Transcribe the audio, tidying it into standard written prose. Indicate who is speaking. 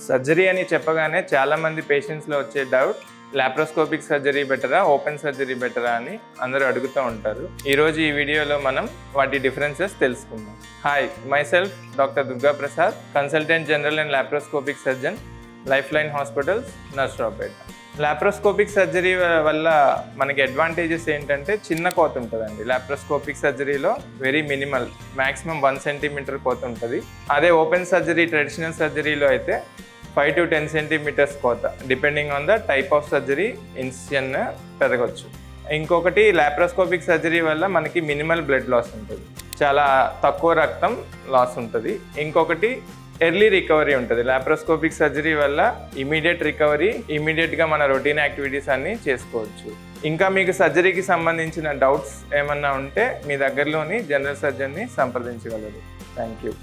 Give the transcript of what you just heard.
Speaker 1: Surgery అని చెప్పగానే చాలామంది పేషెంట్స్లో వచ్చే డౌట్ లాప్రోస్కోపిక్ సర్జరీ బెటరా, ఓపెన్ సర్జరీ బెటరా అని అందరూ అడుగుతూ ఉంటారు. ఈరోజు ఈ వీడియోలో మనం వాటి డిఫరెన్సెస్ తెలుసుకుందాం. Hi, my self doctor Durga Prasad, consultant general and laparoscopic surgeon, life line hospitals, Narasaraopet. Laparoscopic surgery వల్ల మనకి అడ్వాంటేజెస్ ఏంటంటే చిన్న కోత ఉంటుందండి. లాప్రోస్కోపిక్ సర్జరీలో వెరీ మినిమల్, మ్యాక్సిమం 1 సెంటీమీటర్ కోత ఉంటుంది. అదే ఓపెన్ సర్జరీ, ట్రెడిషనల్ సర్జరీలో అయితే 5 to 10 సెంటీమీటర్స్ కోత, depending on the type of surgery incision పెరగచ్చు. ఇంకొకటి, లాప్రోస్కోపిక్ సర్జరీ వల్ల మనకి మినిమల్ బ్లడ్ లాస్ ఉంటుంది, చాలా తక్కువ రక్తం లాస్ ఉంటుంది. ఇంకొకటి, ఎర్లీ రికవరీ ఉంటుంది. లాప్రోస్కోపిక్ సర్జరీ వల్ల ఇమీడియట్ రికవరీ, ఇమీడియట్గా మన రొటీన్ యాక్టివిటీస్ అన్నీ చేసుకోవచ్చు. ఇంకా మీకు సర్జరీకి సంబంధించిన డౌట్స్ ఏమన్నా ఉంటే మీ దగ్గరలోని జనరల్ సర్జన్ని సంప్రదించగలరు. Thank you.